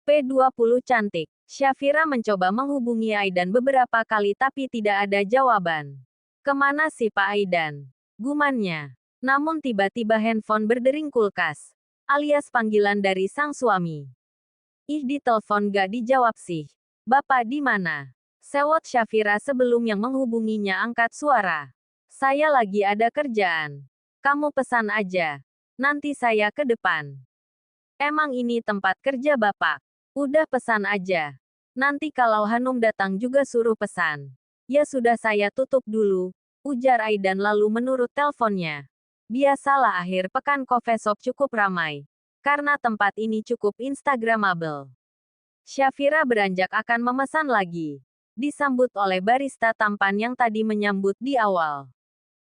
P20 cantik. Syafira mencoba menghubungi Aidan beberapa kali tapi tidak ada jawaban. Kemana sih Pak Aidan? Gumannya. Namun tiba-tiba handphone berdering kulkas. Alias panggilan dari sang suami. Ih, di telepon gak dijawab sih. Bapak di mana? Sewot Syafira sebelum yang menghubunginya angkat suara. Saya lagi ada kerjaan. Kamu pesan aja. Nanti saya ke depan. Emang ini tempat kerja Bapak? Udah pesan aja. Nanti kalau Hanum datang juga suruh pesan. Ya sudah saya tutup dulu, ujar Aidan lalu menurut teleponnya. Biasalah akhir pekan coffee shop cukup ramai. Karena tempat ini cukup instagramable. Syafira beranjak akan memesan lagi. Disambut oleh barista tampan yang tadi menyambut di awal.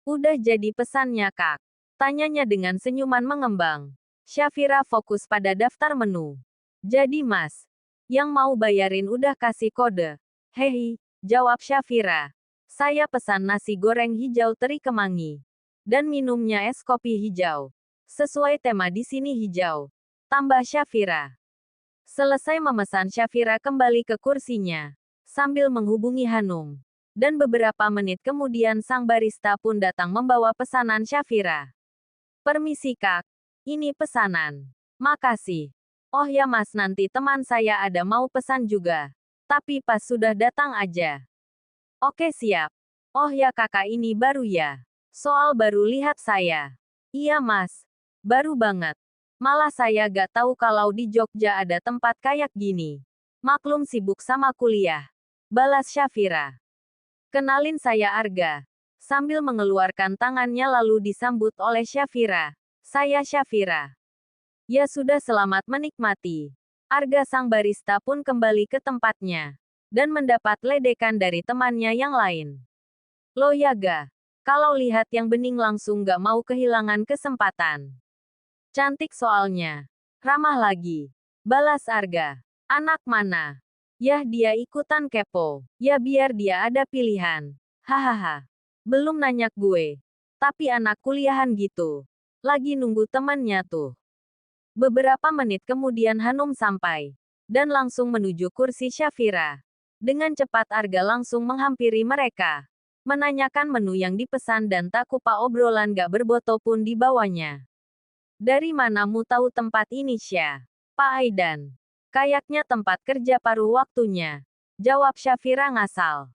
Udah jadi pesannya Kak? Tanyanya dengan senyuman mengembang. Syafira fokus pada daftar menu. Jadi Mas, yang mau bayarin udah kasih kode. Hehi, jawab Syafira. Saya pesan nasi goreng hijau teri kemangi. Dan minumnya es kopi hijau. Sesuai tema di sini hijau. Tambah Syafira. Selesai memesan Syafira kembali ke kursinya. Sambil menghubungi Hanum. Dan beberapa menit kemudian sang barista pun datang membawa pesanan Syafira. Permisi Kak. Ini pesanan. Makasih. Oh ya Mas, nanti teman saya ada mau pesan juga. Tapi pas sudah datang aja. Oke siap. Oh ya kakak ini baru ya. Soal baru lihat saya. Iya Mas. Baru banget. Malah saya gak tahu kalau di Jogja ada tempat kayak gini. Maklum sibuk sama kuliah. Balas Syafira. Kenalin saya Arga. Sambil mengeluarkan tangannya lalu disambut oleh Syafira. Saya Syafira. Ya sudah, selamat menikmati. Arga sang barista pun kembali ke tempatnya. Dan mendapat ledekan dari temannya yang lain. Lo Yaga. Kalau lihat yang bening langsung gak mau kehilangan kesempatan. Cantik soalnya. Ramah lagi. Balas Arga. Anak mana? Yah dia ikutan kepo. Ya biar dia ada pilihan. Hahaha. Belum nanya gue. Tapi anak kuliahan gitu. Lagi nunggu temannya tuh. Beberapa menit kemudian Hanum sampai. Dan langsung menuju kursi Syafira. Dengan cepat Arga langsung menghampiri mereka. Menanyakan menu yang dipesan dan tak kupa obrolan gak berboto pun dibawanya. Dari mana mu tahu tempat ini Syah? Pak Aidan. Kayaknya tempat kerja paruh waktunya. Jawab Syafira ngasal.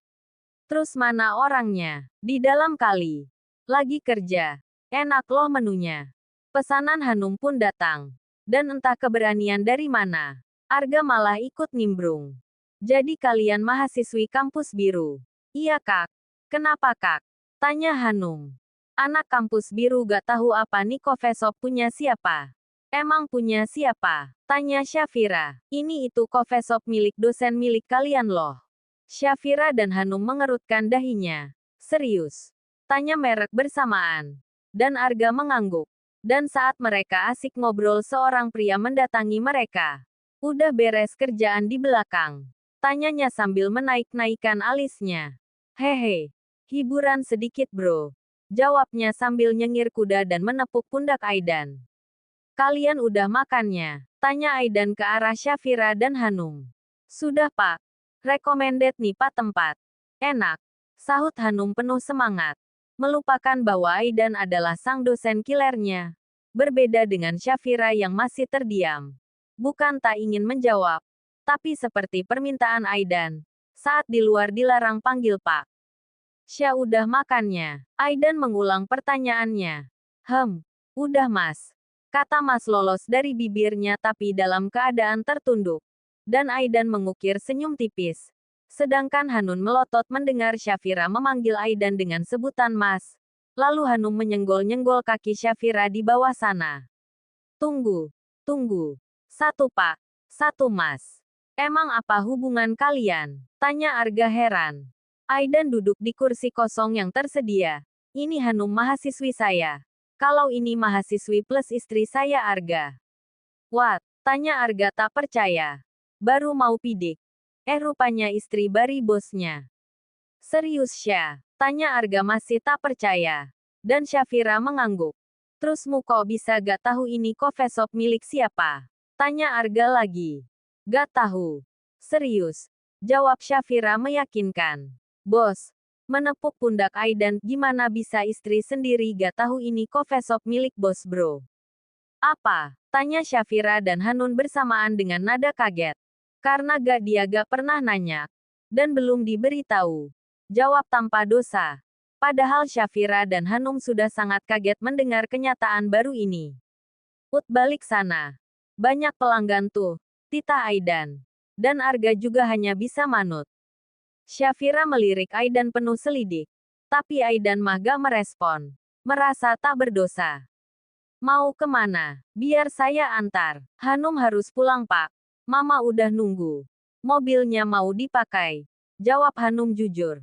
Terus mana orangnya? Di dalam kali. Lagi kerja. Enak loh menunya. Pesanan Hanum pun datang. Dan entah keberanian dari mana. Arga malah ikut nimbrung. Jadi kalian mahasiswi kampus biru? Iya Kak. Kenapa Kak? Tanya Hanum. Anak kampus biru gak tahu apa nih coffee shop punya siapa? Emang punya siapa? Tanya Syafira. Ini itu coffee shop milik dosen milik kalian loh. Syafira dan Hanum mengerutkan dahinya. Serius? Tanya merek bersamaan. Dan Arga mengangguk. Dan saat mereka asik ngobrol seorang pria mendatangi mereka. Udah beres kerjaan di belakang? Tanyanya sambil menaik-naikkan alisnya. Hehe. Hiburan sedikit bro. Jawabnya sambil nyengir kuda dan menepuk pundak Aidan. Kalian udah makannya? Tanya Aidan ke arah Syafira dan Hanum. Sudah Pak. Recommended nih Pak tempat. Enak. Sahut Hanum penuh semangat. Melupakan bahwa Aidan adalah sang dosen killernya. Berbeda dengan Syafira yang masih terdiam. Bukan tak ingin menjawab. Tapi seperti permintaan Aidan. Saat di luar dilarang panggil Pak. Syah udah makannya. Aidan mengulang pertanyaannya. Udah Mas. Kata Mas lolos dari bibirnya tapi dalam keadaan tertunduk. Dan Aidan mengukir senyum tipis. Sedangkan Hanum melotot mendengar Syafira memanggil Aidan dengan sebutan Mas. Lalu Hanum menyenggol-nyenggol kaki Syafira di bawah sana. Tunggu. Satu Pak. Satu Mas. Emang apa hubungan kalian? Tanya Arga heran. Aidan duduk di kursi kosong yang tersedia. Ini Hanum mahasiswi saya. Kalau ini mahasiswi plus istri saya Arga. What? Tanya Arga tak percaya. Baru mau pidik. Rupanya istri bari bosnya. Serius Syah? Tanya Arga masih tak percaya. Dan Syafira mengangguk. Terus mu kok bisa gak tahu ini coffee shop milik siapa? Tanya Arga lagi. Gak tahu. Serius. Jawab Syafira meyakinkan. Bos. Menepuk pundak Aidan, gimana bisa istri sendiri gak tahu ini coffee shop milik bos bro? Apa? Tanya Syafira dan Hanun bersamaan dengan nada kaget. Karena dia gak pernah nanya. Dan belum diberitahu. Jawab tanpa dosa. Padahal Syafira dan Hanum sudah sangat kaget mendengar kenyataan baru ini. Balik sana. Banyak pelanggan tuh. Tita Aidan. Dan Arga juga hanya bisa manut. Syafira melirik Aidan penuh selidik. Tapi Aidan mah gak merespon. Merasa tak berdosa. Mau kemana? Biar saya antar. Hanum harus pulang pak. Mama udah nunggu. Mobilnya mau dipakai. Jawab Hanum jujur.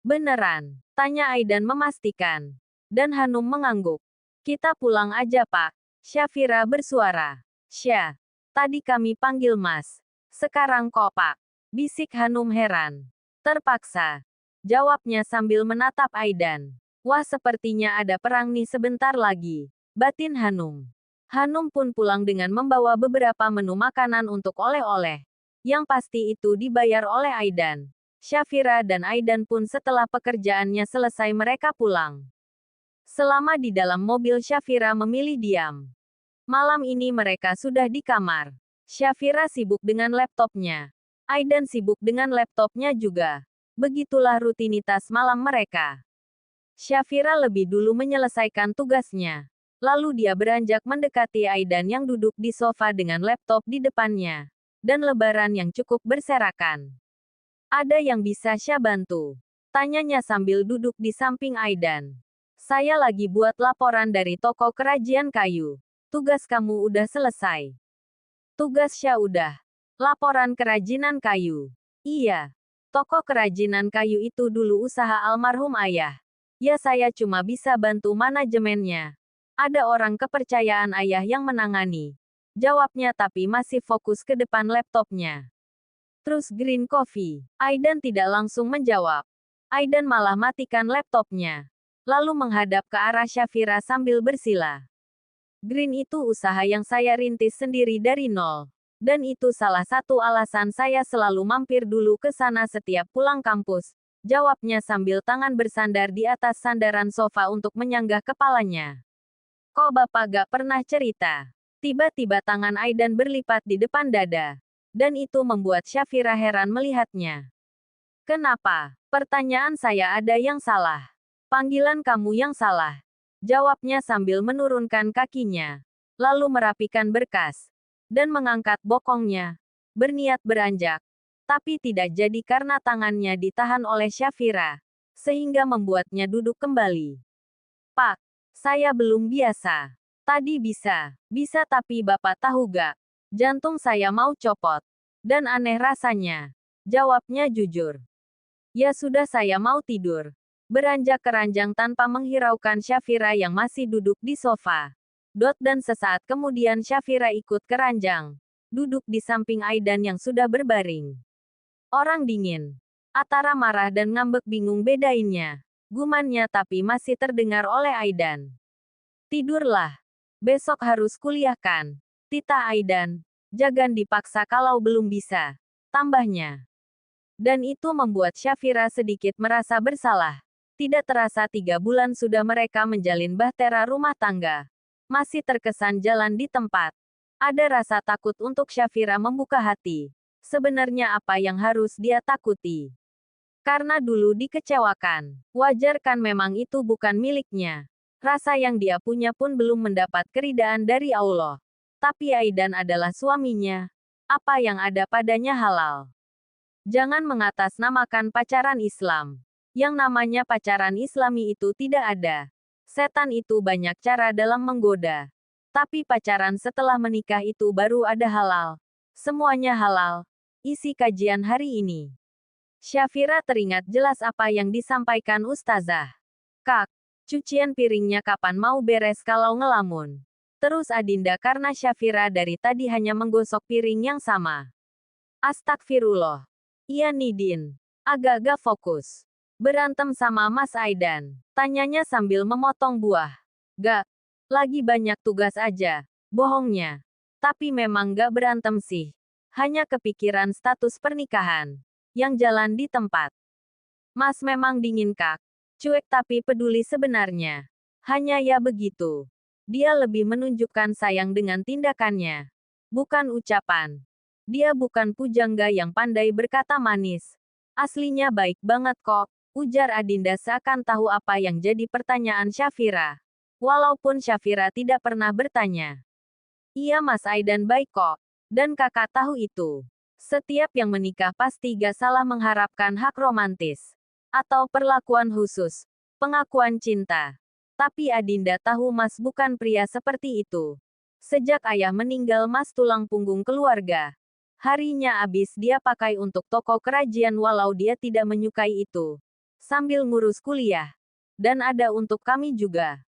Beneran? Tanya Aidan memastikan. Dan Hanum mengangguk. Kita pulang aja pak. Syafira bersuara. Syah. Tadi kami panggil mas. Sekarang kok pak? Bisik Hanum heran. Terpaksa. Jawabnya sambil menatap Aidan. Wah sepertinya ada perang nih sebentar lagi. Batin Hanum. Hanum pun pulang dengan membawa beberapa menu makanan untuk oleh-oleh. Yang pasti itu dibayar oleh Aidan. Syafira dan Aidan pun setelah pekerjaannya selesai mereka pulang. Selama di dalam mobil Syafira memilih diam. Malam ini mereka sudah di kamar. Syafira sibuk dengan laptopnya. Aidan sibuk dengan laptopnya juga. Begitulah rutinitas malam mereka. Syafira lebih dulu menyelesaikan tugasnya. Lalu dia beranjak mendekati Aidan yang duduk di sofa dengan laptop di depannya. Dan lebaran yang cukup berserakan. Ada yang bisa Syah bantu? Tanyanya sambil duduk di samping Aidan. Saya lagi buat laporan dari toko kerajinan kayu. Tugas kamu udah selesai. Tugas Syah udah. Laporan kerajinan kayu. Iya. Toko kerajinan kayu itu dulu usaha almarhum ayah. Ya saya cuma bisa bantu manajemennya. Ada orang kepercayaan ayah yang menangani. Jawabnya tapi masih fokus ke depan laptopnya. Terus green coffee. Aidan tidak langsung menjawab. Aidan malah matikan laptopnya. Lalu menghadap ke arah Syafira sambil bersila. Green itu usaha yang saya rintis sendiri dari nol. Dan itu salah satu alasan saya selalu mampir dulu ke sana setiap pulang kampus. Jawabnya sambil tangan bersandar di atas sandaran sofa untuk menyanggah kepalanya. Kok bapak gak pernah cerita? Tiba-tiba tangan Aidan berlipat di depan dada. Dan itu membuat Syafira heran melihatnya. Kenapa? Pertanyaan saya ada yang salah. Panggilan kamu yang salah. Jawabnya sambil menurunkan kakinya. Lalu merapikan berkas. Dan mengangkat bokongnya. Berniat beranjak. Tapi tidak jadi karena tangannya ditahan oleh Syafira. Sehingga membuatnya duduk kembali. Pak, saya belum biasa. Tadi bisa. Bisa tapi bapak tahu gak? Jantung saya mau copot. Dan aneh rasanya. Jawabnya jujur. Ya sudah saya mau tidur. Beranjak ke ranjang tanpa menghiraukan Syafira yang masih duduk di sofa. Dan sesaat kemudian Syafira ikut ke ranjang. Duduk di samping Aidan yang sudah berbaring. Orang dingin. Antara marah dan ngambek bingung bedainnya. Gumannya tapi masih terdengar oleh Aidan. Tidurlah. Besok harus kuliah kan? Tita Aidan. Jangan dipaksa kalau belum bisa. Tambahnya. Dan itu membuat Syafira sedikit merasa bersalah. Tidak terasa 3 bulan sudah mereka menjalin bahtera rumah tangga. Masih terkesan jalan di tempat. Ada rasa takut untuk Syafira membuka hati. Sebenarnya apa yang harus dia takuti? Karena dulu dikecewakan. Wajar kan memang itu bukan miliknya. Rasa yang dia punya pun belum mendapat keridaan dari Allah. Tapi Aidan adalah suaminya. Apa yang ada padanya halal. Jangan mengatasnamakan pacaran Islam. Yang namanya pacaran Islami itu tidak ada. Setan itu banyak cara dalam menggoda. Tapi pacaran setelah menikah itu baru ada halal. Semuanya halal. Isi kajian hari ini. Syafira teringat jelas apa yang disampaikan Ustazah. Kak, cucian piringnya kapan mau beres kalau ngelamun? Terus Adinda karena Syafira dari tadi hanya menggosok piring yang sama. Astagfirullah. Iya Nidin. Agak-agak fokus. Berantem sama Mas Aidan? Tanyanya sambil memotong buah. Gak. Lagi banyak tugas aja. Bohongnya. Tapi memang gak berantem sih. Hanya kepikiran status pernikahan. Yang jalan di tempat. Mas memang dingin Kak. Cuek tapi peduli sebenarnya. Hanya ya begitu. Dia lebih menunjukkan sayang dengan tindakannya. Bukan ucapan. Dia bukan pujangga yang pandai berkata manis. Aslinya baik banget kok, ujar Adinda seakan tahu apa yang jadi pertanyaan Syafira. Walaupun Syafira tidak pernah bertanya. Iya Mas Aidan baik kok. Dan kakak tahu itu. Setiap yang menikah pasti gak salah mengharapkan hak romantis. Atau perlakuan khusus. Pengakuan cinta. Tapi Adinda tahu Mas bukan pria seperti itu. Sejak ayah meninggal Mas tulang punggung keluarga. Harinya habis dia pakai untuk toko kerajian walau dia tidak menyukai itu. Sambil ngurus kuliah. Dan ada untuk kami juga.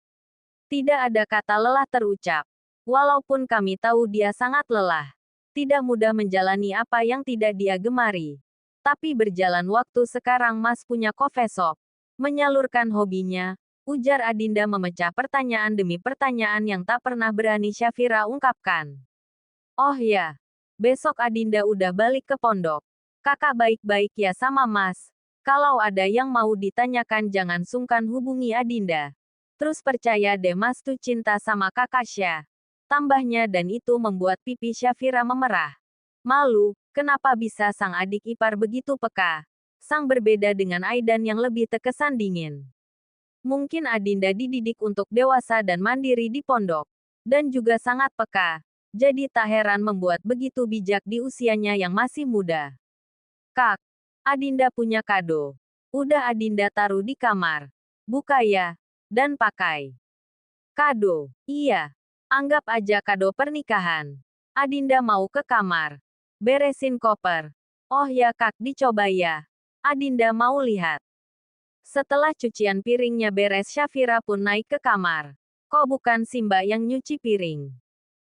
Tidak ada kata lelah terucap. Walaupun kami tahu dia sangat lelah. Tidak mudah menjalani apa yang tidak dia gemari. Tapi berjalan waktu sekarang Mas punya coffee shop. Menyalurkan hobinya, ujar Adinda memecah pertanyaan demi pertanyaan yang tak pernah berani Syafira ungkapkan. Oh ya, besok Adinda udah balik ke pondok. Kakak baik-baik ya sama Mas. Kalau ada yang mau ditanyakan jangan sungkan hubungi Adinda. Terus percaya deh Mas tuh cinta sama kakak Syah. Tambahnya dan itu membuat pipi Syafira memerah. Malu, kenapa bisa sang adik ipar begitu peka? Sang berbeda dengan Aidan yang lebih terkesan dingin. Mungkin Adinda dididik untuk dewasa dan mandiri di pondok. Dan juga sangat peka. Jadi tak heran membuat begitu bijak di usianya yang masih muda. Kak, Adinda punya kado. Udah Adinda taruh di kamar. Buka ya, dan pakai. Kado, iya. Anggap aja kado pernikahan. Adinda mau ke kamar. Beresin koper. Oh ya Kak dicoba ya. Adinda mau lihat. Setelah cucian piringnya beres Syafira pun naik ke kamar. Kok bukan Simba yang nyuci piring?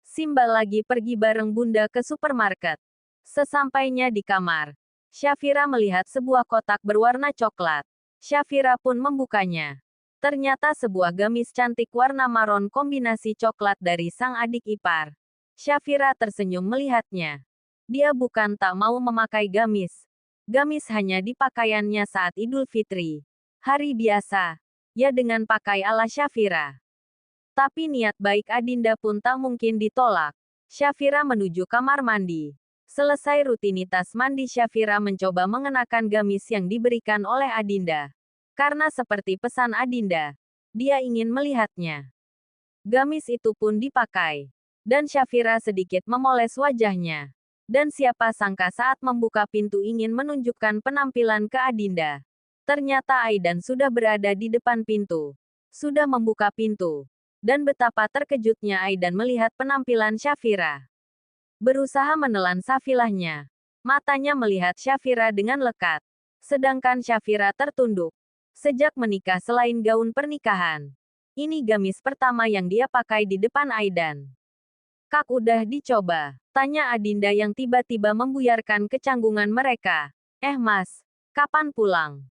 Simba lagi pergi bareng bunda ke supermarket. Sesampainya di kamar, Syafira melihat sebuah kotak berwarna coklat. Syafira pun membukanya. Ternyata sebuah gamis cantik warna maron kombinasi coklat dari sang adik ipar. Syafira tersenyum melihatnya. Dia bukan tak mau memakai gamis. Gamis hanya di pakaiannya saat Idul Fitri. Hari biasa. Ya dengan pakai ala Syafira. Tapi niat baik Adinda pun tak mungkin ditolak. Syafira menuju kamar mandi. Selesai rutinitas mandi Syafira mencoba mengenakan gamis yang diberikan oleh Adinda. Karena seperti pesan Adinda, dia ingin melihatnya. Gamis itu pun dipakai. Dan Syafira sedikit memoles wajahnya. Dan siapa sangka saat membuka pintu ingin menunjukkan penampilan ke Adinda. Ternyata Aidan sudah berada di depan pintu. Sudah membuka pintu. Dan betapa terkejutnya Aidan melihat penampilan Syafira. Berusaha menelan safilahnya. Matanya melihat Syafira dengan lekat. Sedangkan Syafira tertunduk. Sejak menikah selain gaun pernikahan. Ini gamis pertama yang dia pakai di depan Aidan. Kak udah dicoba? Tanya Adinda yang tiba-tiba membuyarkan kecanggungan mereka. Mas, kapan pulang?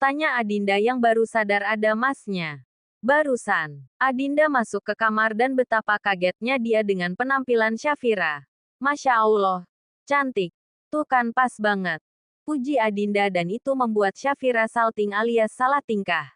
Tanya Adinda yang baru sadar ada masnya. Barusan, Adinda masuk ke kamar dan betapa kagetnya dia dengan penampilan Syafira. Masya Allah, cantik. Tuh kan pas banget. Puji Adinda dan itu membuat Syafira salting alias salah tingkah.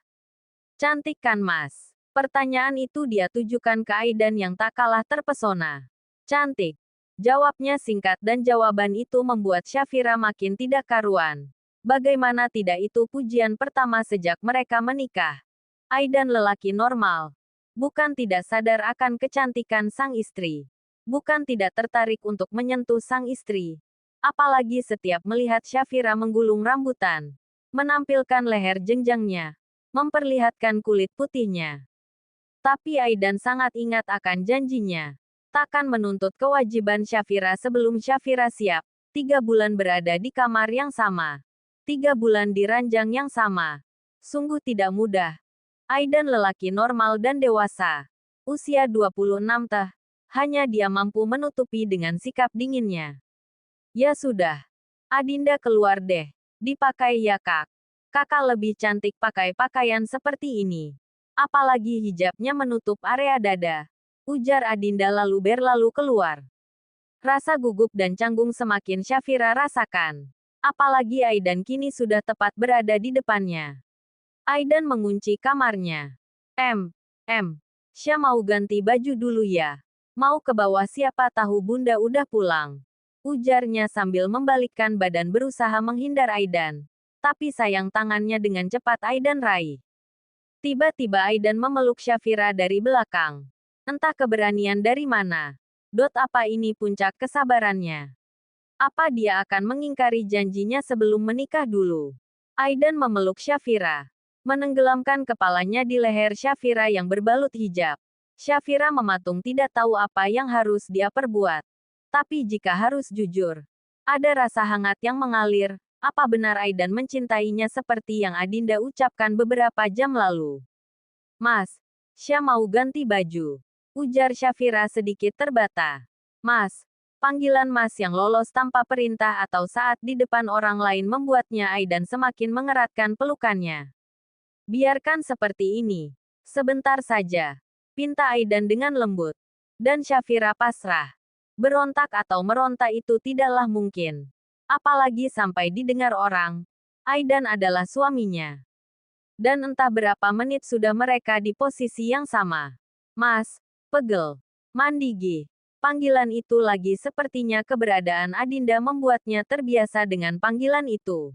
Cantik kan Mas? Pertanyaan itu dia tujukan ke Aidan yang tak kalah terpesona. Cantik. Jawabnya singkat dan jawaban itu membuat Syafira makin tidak karuan. Bagaimana tidak itu pujian pertama sejak mereka menikah. Aidan lelaki normal. Bukan tidak sadar akan kecantikan sang istri. Bukan tidak tertarik untuk menyentuh sang istri. Apalagi setiap melihat Syafira menggulung rambutan, menampilkan leher jenjangnya, memperlihatkan kulit putihnya. Tapi Aidan sangat ingat akan janjinya. Takkan menuntut kewajiban Syafira sebelum Syafira siap. 3 bulan berada di kamar yang sama. 3 bulan di ranjang yang sama. Sungguh tidak mudah. Aidan lelaki normal dan dewasa. Usia 26 tah. Hanya dia mampu menutupi dengan sikap dinginnya. Ya sudah. Adinda keluar deh. Dipakai ya Kak. Kakak lebih cantik pakai pakaian seperti ini. Apalagi hijabnya menutup area dada. Ujar Adinda lalu berlalu keluar. Rasa gugup dan canggung semakin Syafira rasakan. Apalagi Aidan kini sudah tepat berada di depannya. Aidan mengunci kamarnya. Syah mau ganti baju dulu ya. Mau ke bawah siapa tahu bunda udah pulang. Ujarnya sambil membalikkan badan berusaha menghindar Aidan. Tapi sayang tangannya dengan cepat Aidan raih. Tiba-tiba Aidan memeluk Syafira dari belakang. Entah keberanian dari mana. Apa ini puncak kesabarannya? Apa dia akan mengingkari janjinya sebelum menikah dulu? Aidan memeluk Syafira. Menenggelamkan kepalanya di leher Syafira yang berbalut hijab. Syafira mematung tidak tahu apa yang harus dia perbuat. Tapi jika harus jujur, ada rasa hangat yang mengalir. Apa benar Aidan mencintainya seperti yang Adinda ucapkan beberapa jam lalu? Mas, Syah mau ganti baju. Ujar Syafira sedikit terbata. Mas, panggilan Mas yang lolos tanpa perintah atau saat di depan orang lain membuatnya Aidan semakin mengeratkan pelukannya. Biarkan seperti ini. Sebentar saja. Pinta Aidan dengan lembut. Dan Syafira pasrah. Berontak atau meronta itu tidaklah mungkin. Apalagi sampai didengar orang. Aidan adalah suaminya. Dan entah berapa menit sudah mereka di posisi yang sama. Mas, pegel. Mandigi. Panggilan itu lagi sepertinya keberadaan Adinda membuatnya terbiasa dengan panggilan itu.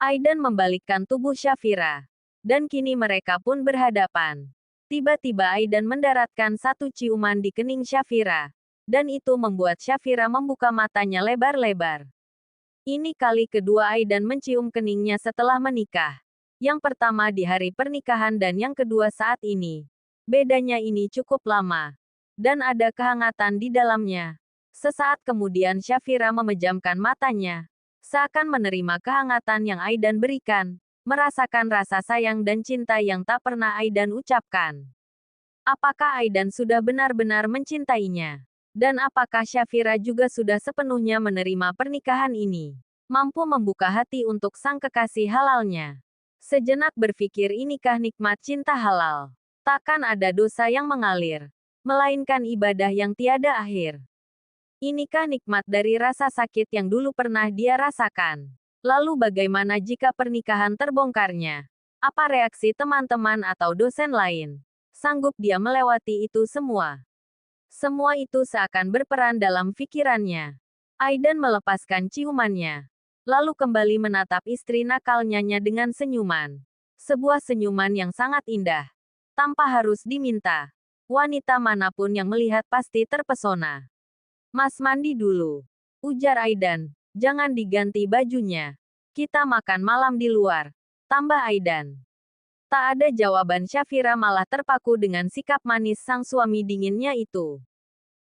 Aidan membalikkan tubuh Syafira. Dan kini mereka pun berhadapan. Tiba-tiba Aidan mendaratkan satu ciuman di kening Syafira. Dan itu membuat Syafira membuka matanya lebar-lebar. Ini kali kedua Aidan mencium keningnya setelah menikah. Yang pertama di hari pernikahan dan yang kedua saat ini. Bedanya ini cukup lama. Dan ada kehangatan di dalamnya. Sesaat kemudian Syafira memejamkan matanya. Seakan menerima kehangatan yang Aidan berikan. Merasakan rasa sayang dan cinta yang tak pernah Aidan ucapkan. Apakah Aidan sudah benar-benar mencintainya? Dan apakah Syafira juga sudah sepenuhnya menerima pernikahan ini? Mampu membuka hati untuk sang kekasih halalnya. Sejenak berpikir inikah nikmat cinta halal. Takkan ada dosa yang mengalir. Melainkan ibadah yang tiada akhir. Inikah nikmat dari rasa sakit yang dulu pernah dia rasakan? Lalu bagaimana jika pernikahan terbongkarnya? Apa reaksi teman-teman atau dosen lain? Sanggup dia melewati itu semua? Semua itu seakan berperan dalam pikirannya. Aidan melepaskan ciumannya. Lalu kembali menatap istri nakalnya dengan senyuman. Sebuah senyuman yang sangat indah. Tanpa harus diminta. Wanita manapun yang melihat pasti terpesona. Mas mandi dulu. Ujar Aidan. Jangan diganti bajunya. Kita makan malam di luar. Tambah Aidan. Tak ada jawaban Syafira malah terpaku dengan sikap manis sang suami dinginnya itu.